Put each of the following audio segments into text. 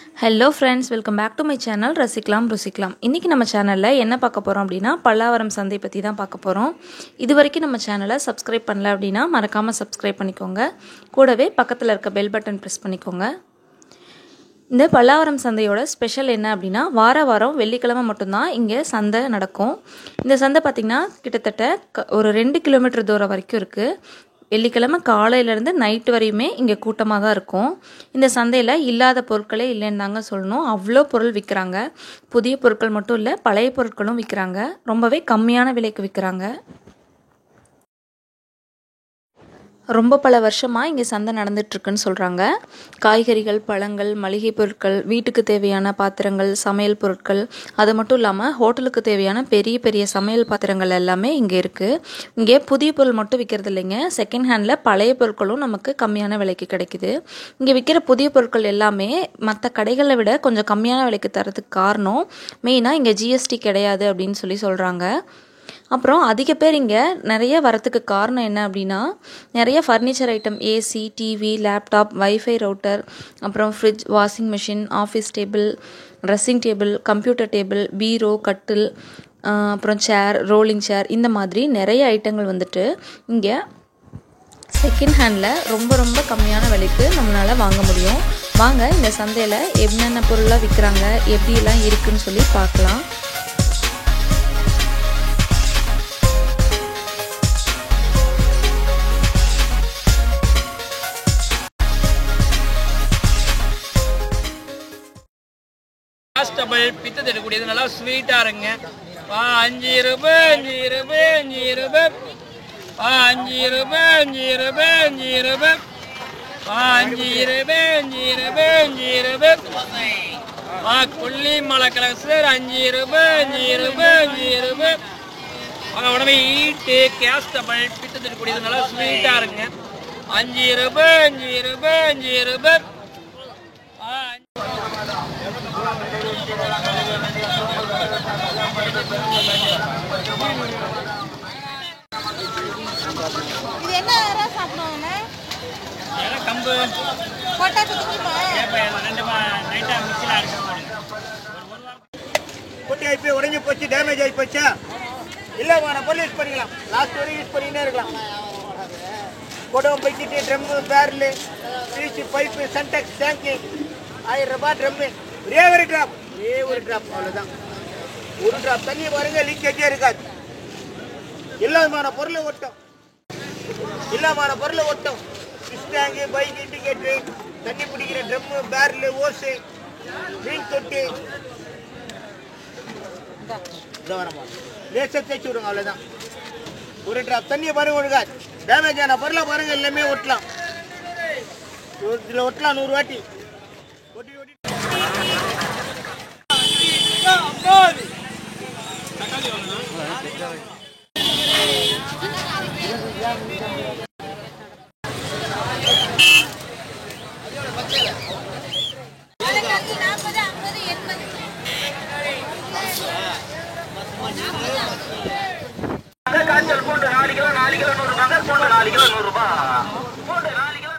Hello friends, welcome back to my channel ரசிக்கலாம் ருசிக்கலாம். இன்னைக்கு நம்ம சேனல்ல என்ன பார்க்க போறோம் அப்படினா பல்லாவரம் சந்தை பத்தி தான் பார்க்க போறோம். இதுவரைக்கும் நம்ம சேனலை சப்ஸ்கிரைப் பண்ணல அப்படினா மறக்காம சப்ஸ்கிரைப் பண்ணிக்கோங்க. கூடவே பக்கத்துல இருக்க பெல் பட்டன் பிரஸ் பண்ணிக்கோங்க. இந்த பல்லாவரம் சந்தையோட ஸ்பெஷல் என்ன அப்படினா வாரம் வெள்ளிக்கிழமை மட்டும் தான் இங்க சந்தை நடக்கும். இந்த சந்தை பாத்தீங்கன்னா கிட்டத்தட்ட ஒரு 2 கிலோமீட்டர் தூரம் வரைக்கும் இருக்கு. வெள்ளிக்கிழமை காலையில இருந்து நைட் வரையுமே இங்க கூட்டமா தான் இருக்கும். இந்த சந்தையில இல்லாத பொருட்களே இல்லன்னு தாங்க சொல்லணும். அவ்ளோ பொருள் விக்கிறாங்க. புதிய பொருட்கள் மட்டும் இல்ல, பழைய பொருட்களும் விக்கிறாங்க. ரொம்பவே கம்மியான விலைக்கு விக்கிறாங்க. ரொம்ப பல வருஷமா இங்க சந்தை நடந்துட்டு இருக்குன்னு சொல்றாங்க. காய்கறிகள், பழங்கள், மளிகை பொருட்கள், வீட்டுக்கு தேவையான பாத்திரங்கள், சமையல் பொருட்கள், அது மட்டும் இல்லாம ஹோட்டலுக்கு தேவையான பெரிய பெரிய சமையல் பாத்திரங்கள் எல்லாமே இங்க இருக்கு. இங்க புதிய பொருள் மட்டும் விக்கிறது இல்லைங்க, செகண்ட் ஹேண்ட்ல பழைய பொருட்களும் நமக்கு கம்மியான விலைக்கு கிடைக்குது. இங்க விக்கிற புதிய பொருட்கள் எல்லாமே மற்ற கடைகளை விட கொஞ்சம் கம்மியான விலைக்கு தரதுக்கு காரணம் மெயினா இங்க ஜிஎஸ்டி கிடையாது அப்படின்னு சொல்றாங்க. அப்புறம் அதிக பேர் இங்கே நிறைய வரத்துக்கு காரணம் என்ன அப்படின்னா நிறைய furniture item, AC, TV, laptop, wifi router, அப்புறம் fridge, washing machine, office table, dressing table, computer table, bureau, கட்டில், அப்புறம் சேர், ரோலிங் சேர், இந்த மாதிரி நிறைய ஐட்டங்கள் வந்துட்டு இங்கே செகண்ட் ஹேண்டில் ரொம்ப கம்மியான விலைக்கு நம்மளால் வாங்க முடியும். வாங்க இந்த சந்தையில் என்னென்ன பொருளாக விற்கிறாங்க, எப்படிலாம் இருக்குன்னு சொல்லி பார்க்கலாம். காஸ்டபிள் பித்து தரக்கூடியது நல்லா ஸ்வீட்டாக இருங்க. 5 ரூபாய் 5 ரூபாய் 5 ரூபாய் 5 ரூபாய் 5 ரூபாய் 5 ரூபாய் 5 ரூபாய் 5 ரூபாய் 5 ரூபாய் கொல்லி மலை கலசர் 5 ரூபாய் 5 ரூபாய் 5 ரூபாய். உடனே ஈட்டு காஸ்டபிள் பித்து தரக்கூடியது நல்லா ஸ்வீட்டாக இருங்க. 5 ரூபாய் 5 ரூபாய் 5 ரூபாய். இது என்ன வேற சாப்பிடுவாங்க? கம்பு போட்டா சுத்திப்பா. நைட்டா மிக்ஸில் அரைச்சு குட்டி ஆகி போய் உடஞ்சி போச்சு, டேமேஜ் ஆகி போச்சா இல்லை பொருள் யூஸ் பண்ணிக்கலாம். லாஸ்ட் வரைக்கும் யூஸ் பண்ணிக்கிட்டே இருக்கலாம். குடம், பைக்கிட்டு, drum, barrel, fridge, pipe, சென்டெக்ஸ், tank, 1000 ரூபாய் ட்ரம்மு. ஒரே ஒரு ட்ராப் அவ்வளோதான். ஒரு ட்ராப் தண்ணி பாருங்க, லீக்கேஜே இருக்காது. எல்லாமான பொருளை ஒட்டும். ஃபிஷ் டேங்கு, பைக், இண்டிகேட்டரு, தண்ணி பிடிக்கிற ட்ரம்மு, பேரலு, ஓஸு, மீன் தொட்டி, லேசர் தேய்ச்சி விடுங்க, அவ்வளோதான். ஒரு ட்ராப் தண்ணியை பாருங்க ஒழுகாது. டேமேஜ் ஆன பொருளை பாருங்க, எல்லாமே ஒட்டலாம். இதில் ஒட்டலாம் 100 வாட்டி ஒட்டி ஒட்டி. காய்ச்சல் பூண்டு 4 கிலோ 100 ரூபாய். பூண்டு 4 கிலோ 100 ரூபாய். பூண்டு 4 கிலோ.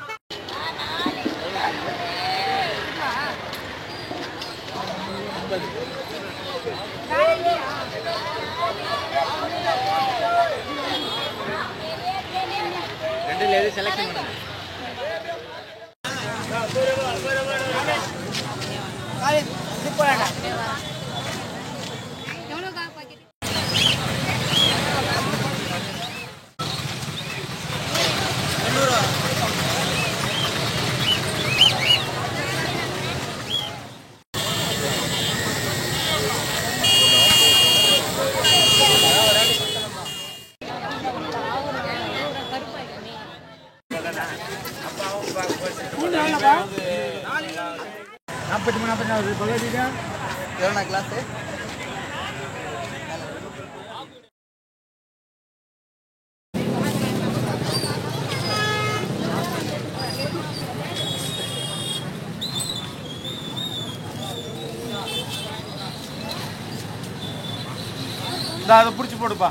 ரெண்டுல எது செலக்ட் பண்ணுங்க. எவ்வளோக்கா பாக்கெட்? கிளாஸ் அதை பிடிச்சி போடுப்பா.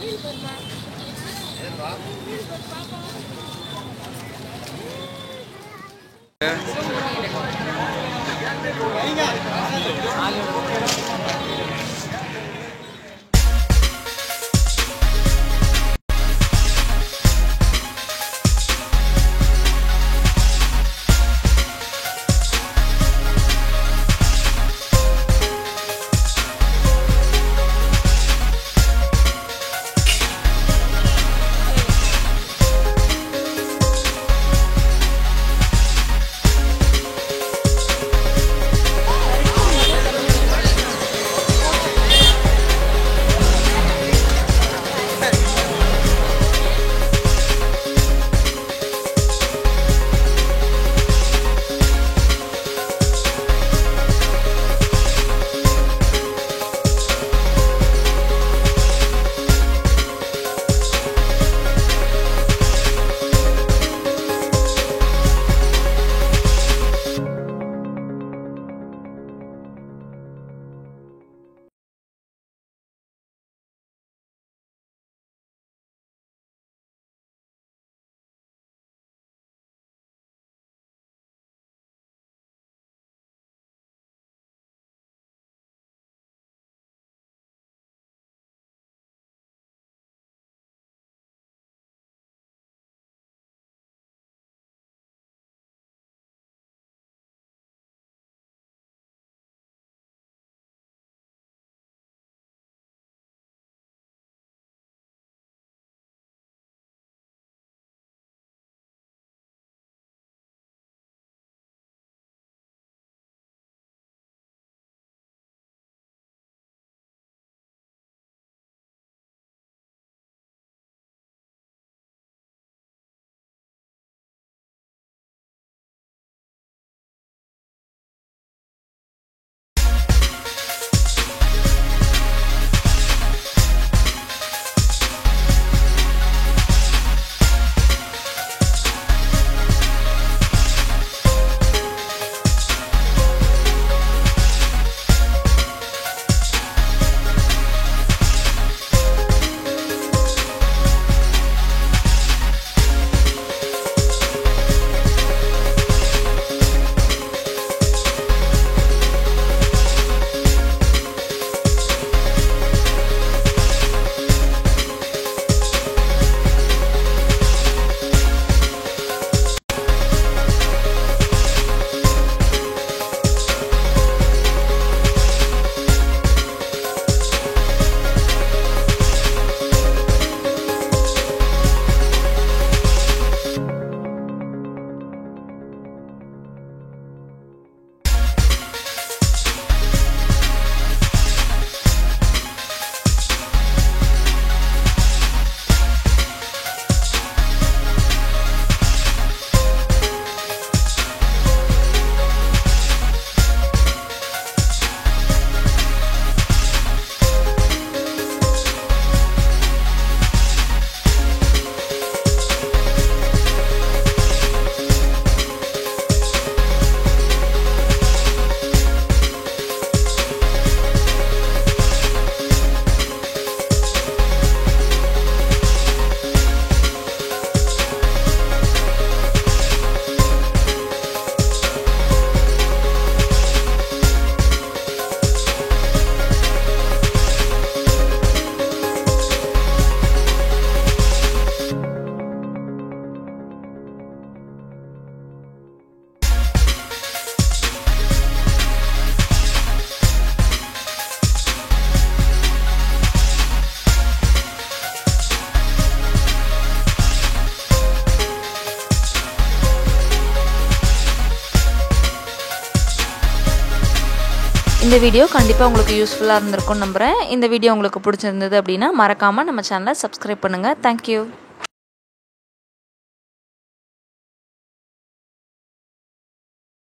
இந்த வீடியோ கண்டிப்பாக உங்களுக்கு யூஸ்ஃபுல்லாக இருந்திருக்கும்னு நம்புகிறேன். இந்த வீடியோ உங்களுக்கு பிடிச்சிருந்தது அப்படின்னா மறக்காமல் நம்ம சேனலை சப்ஸ்கிரைப் பண்ணுங்கள். தேங்க்யூ.